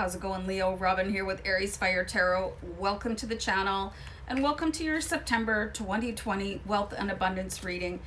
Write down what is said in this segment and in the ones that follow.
How's it going, Leo? Robin here with Aries Fire Tarot. Welcome to the channel and welcome to your September 2020 Wealth and Abundance reading.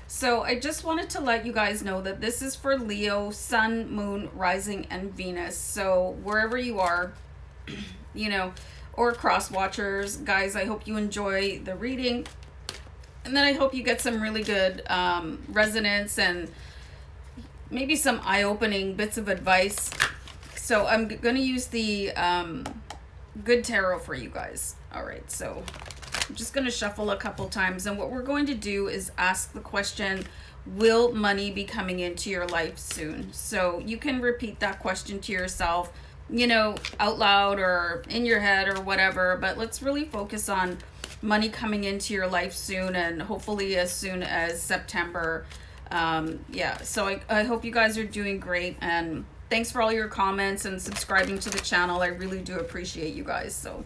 So I just wanted to let you guys know that this is for Leo, Sun, Moon, Rising, and Venus. So wherever you are, or cross watchers, guys, I hope you enjoy the reading. And then I hope you get some really good resonance and maybe some eye-opening bits of advice. So I'm going to use the good tarot for you guys. All right, so I'm just going to shuffle a couple times. And what we're going to do is ask the question, will money be coming into your life soon? So you can repeat that question to yourself, out loud or in your head or whatever. But let's really focus on money coming into your life soon, and hopefully as soon as September. So I hope you guys are doing great, and thanks for all your comments and subscribing to the channel. I really do appreciate you guys. So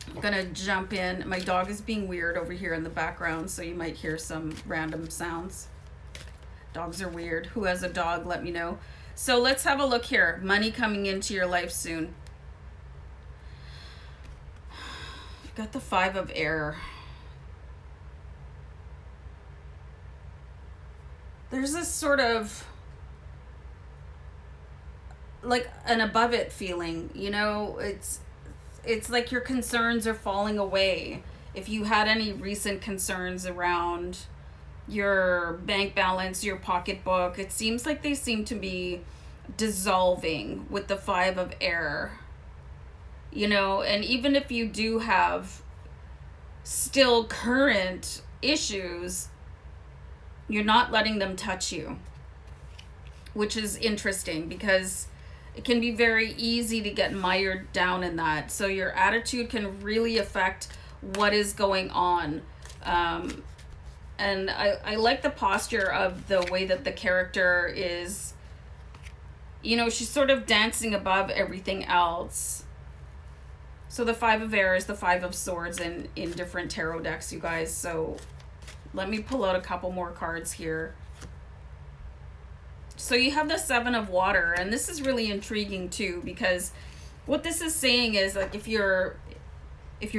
I'm gonna jump in. My dog is being weird over here in the background, so you might hear some random sounds. Dogs are weird. Who has a dog, let me know. So let's have a look here. Money coming into your life soon. You've got the Five of Air. There's this sort of like an above it feeling, it's like your concerns are falling away. If you had any recent concerns around your bank balance, your pocketbook, it seems like they seem to be dissolving with the Five of Air, and even if you do have still current issues, you're not letting them touch you, which is interesting because it can be very easy to get mired down in that. So your attitude can really affect what is going on. And I like the posture of the way that the character is, she's sort of dancing above everything else. So the Five of Air is the Five of Swords in different tarot decks, you guys. So let me pull out a couple more cards here. So you have the Seven of Water, and this is really intriguing too, because what this is saying is, like, if you're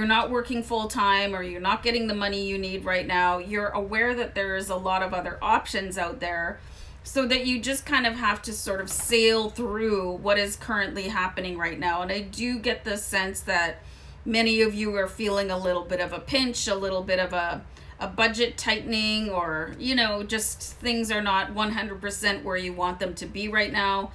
not working full-time or you're not getting the money you need right now, you're aware that there's a lot of other options out there, so that you just kind of have to sort of sail through what is currently happening right now. And I do get the sense that many of you are feeling a little bit of a pinch, a little bit of a budget tightening, or just things are not 100% where you want them to be right now,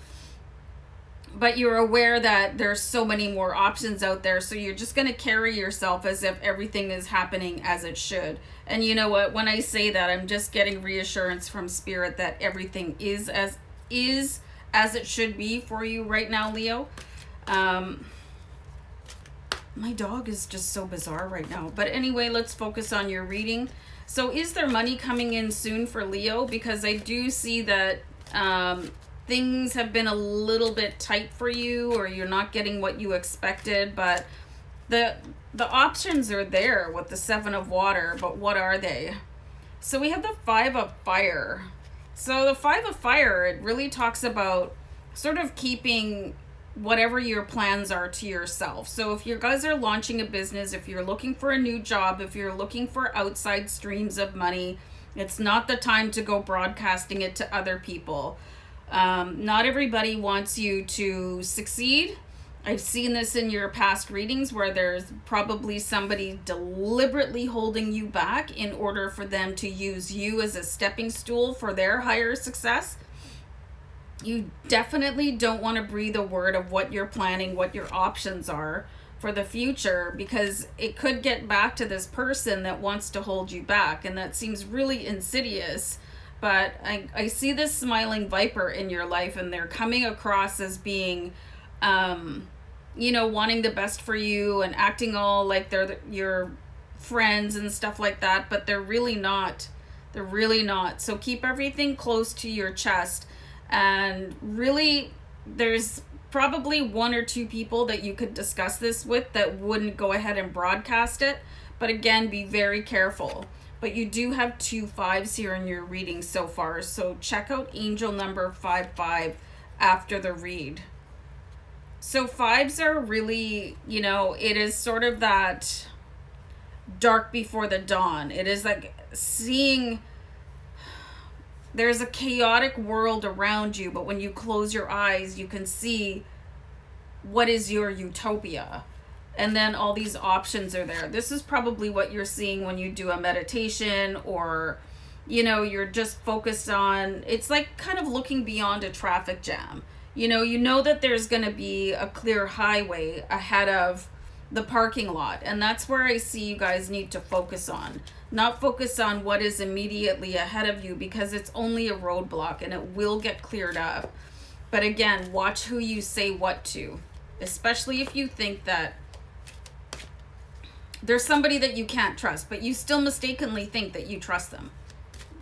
but you're aware that there's so many more options out there, so you're just going to carry yourself as if everything is happening as it should. And you know what, when I say that, I'm just getting reassurance from Spirit that everything is as it should be for you right now, Leo. My dog is just so bizarre right now. But anyway, let's focus on your reading. So is there money coming in soon for Leo? Because I do see that things have been a little bit tight for you, or you're not getting what you expected. But the options are there with the Seven of Water. But what are they? So we have the Five of Fire. So the Five of Fire, it really talks about sort of keeping whatever your plans are to yourself. So if you guys are launching a business, if you're looking for a new job, if you're looking for outside streams of money, it's not the time to go broadcasting it to other people. Not everybody wants you to succeed. I've seen this in your past readings where there's probably somebody deliberately holding you back in order for them to use you as a stepping stool for their higher success. You definitely don't want to breathe a word of what you're planning, what your options are for the future, because it could get back to this person that wants to hold you back, and that seems really insidious. But I see this smiling viper in your life, and they're coming across as being, wanting the best for you and acting all like they're your friends and stuff like that, but they're really not. They're really not. So keep everything close to your chest. And really, there's probably one or two people that you could discuss this with that wouldn't go ahead and broadcast it. But again, be very careful. But you do have 2 5s here in your reading so far. So check out angel number 55 after the read. So fives are really, you know, it is sort of that dark before the dawn. It is like seeing there's a chaotic world around you, but when you close your eyes, you can see what is your utopia. And then all these options are there. This is probably what you're seeing when you do a meditation, or, you know, you're just focused on, it's like kind of looking beyond a traffic jam. You know that there's going to be a clear highway ahead of the parking lot. And that's where I see you guys need to focus on. Not focus on what is immediately ahead of you, because it's only a roadblock and it will get cleared up. But again, watch who you say what to, especially if you think that there's somebody that you can't trust, but you still mistakenly think that you trust them.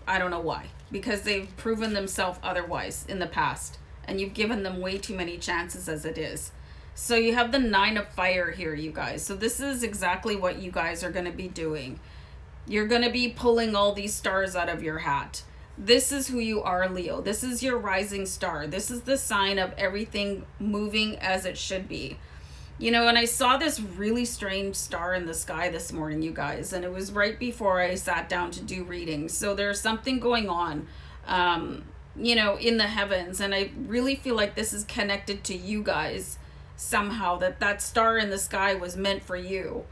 I don't know why, because they've proven themselves otherwise in the past, and you've given them way too many chances as it is. So you have the 9 of fire here, you guys. So this is exactly what you guys are going to be doing. You're going to be pulling all these stars out of your hat. This is who you are, Leo. This is your rising star. This is the sign of everything moving as it should be. You know, and I saw this really strange star in the sky this morning, you guys, and it was right before I sat down to do readings. So there's something going on, you know, in the heavens, and I really feel like this is connected to you guys somehow, that star in the sky was meant for you.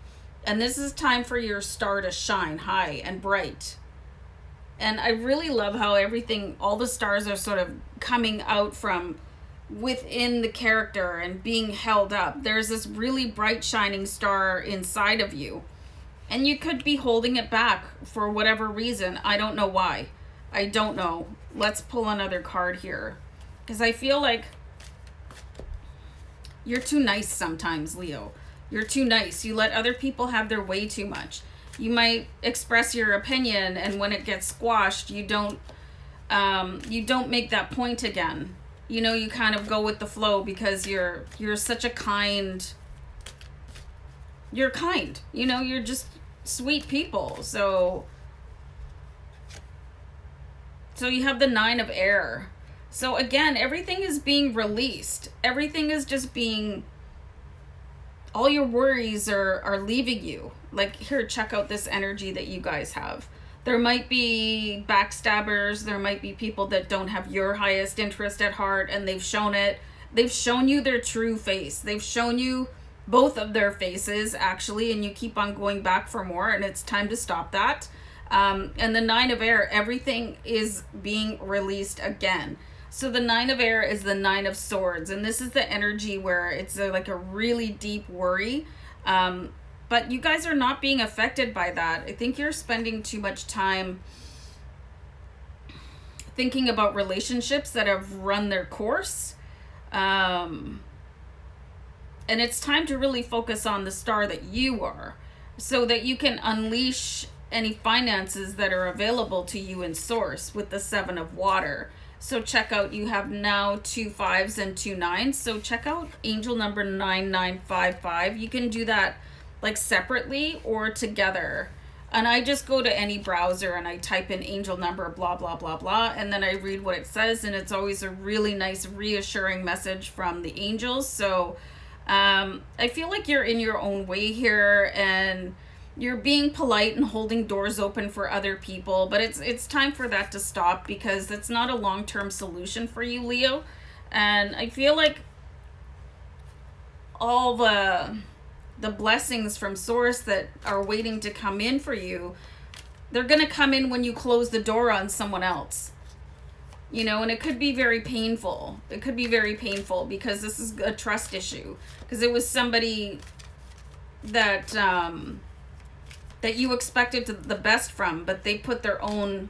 And this is time for your star to shine high and bright. And I really love how everything, all the stars are sort of coming out from within the character and being held up. There's this really bright shining star inside of you, and you could be holding it back for whatever reason. I don't know why. I don't know. Let's pull another card here, because I feel like you're too nice sometimes, Leo. You're too nice. You let other people have their way too much. You might express your opinion, and when it gets squashed, you don't make that point again. You know, you kind of go with the flow because you're such a you're kind, you know, you're just sweet people. So you have the 9 of air. So again, everything is being released. Everything is just being, all your worries are leaving you. Like, here, check out this energy that you guys have. There might be backstabbers. There might be people that don't have your highest interest at heart, and they've shown it. They've shown you their true face. They've shown you both of their faces, actually, and you keep on going back for more, and it's time to stop that. And the 9 of air, everything is being released again. So the 9 of air is the 9 of swords, and this is the energy where it's like a really deep worry. But you guys are not being affected by that. I think you're spending too much time thinking about relationships that have run their course. And it's time to really focus on the star that you are, so that you can unleash any finances that are available to you in source with the 7 of water. So check out, you have now 2 5s and 2 9s. So check out angel number 9955. You can do that like separately or together. And I just go to any browser and I type in angel number blah blah blah blah, and then I read what it says, and it's always a really nice reassuring message from the angels. So I feel like you're in your own way here, and you're being polite and holding doors open for other people, but it's time for that to stop, because it's not a long-term solution for you, Leo. And I feel like all the blessings from source that are waiting to come in for you, they're going to come in when you close the door on someone else. You know, and it could be very painful. It could be very painful, because this is a trust issue, because it was somebody that that you expected the best from, but they put their own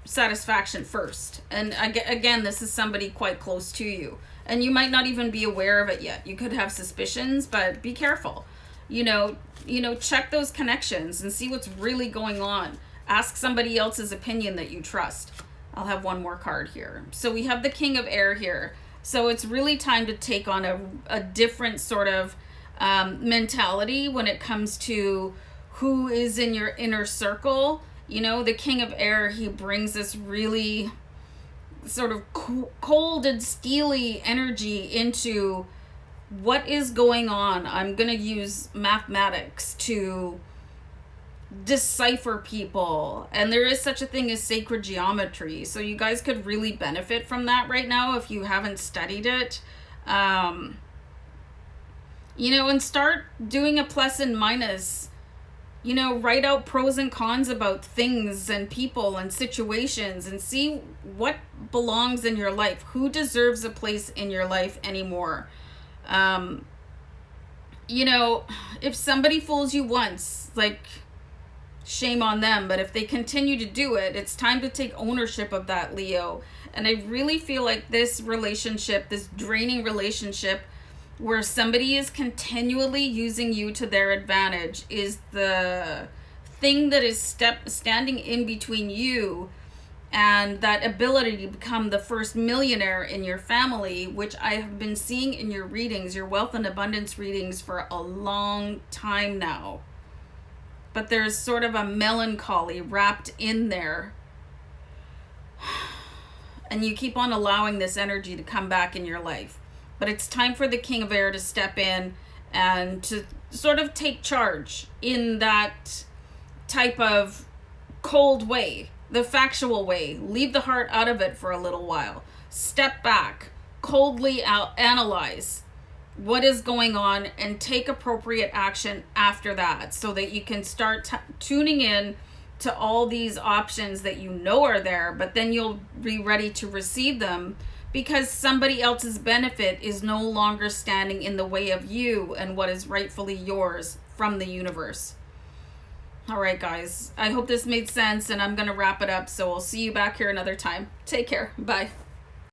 satisfaction first. And again, this is somebody quite close to you, and you might not even be aware of it yet. You could have suspicions, but be careful. You know, check those connections and see what's really going on. Ask somebody else's opinion that you trust. I'll have one more card here. So we have the King of Air here. So it's really time to take on a different sort of mentality when it comes to who is in your inner circle. You know, the King of Air, he brings this really sort of cold and steely energy into what is going on. I'm going to use mathematics to decipher people, and there is such a thing as sacred geometry, so you guys could really benefit from that right now if you haven't studied it. You know, and start doing a plus and minus. You know, write out pros and cons about things and people and situations, and see what belongs in your life. Who deserves a place in your life anymore? You know, if somebody fools you once, like, shame on them. But if they continue to do it, it's time to take ownership of that, Leo. And I really feel like this relationship, this draining relationship, where somebody is continually using you to their advantage, is the thing that is standing in between you and that ability to become the first millionaire in your family, which I have been seeing in your readings, your wealth and abundance readings, for a long time now. But there's sort of a melancholy wrapped in there. And you keep on allowing this energy to come back in your life. But it's time for the King of Air to step in and to sort of take charge in that type of cold way, the factual way. Leave the heart out of it for a little while. Step back, coldly analyze what is going on, and take appropriate action after that, so that you can start tuning in to all these options that you know are there, but then you'll be ready to receive them, because somebody else's benefit is no longer standing in the way of you and what is rightfully yours from the universe. All right, guys, I hope this made sense, and I'm going to wrap it up, so I'll see you back here another time. Take care. Bye.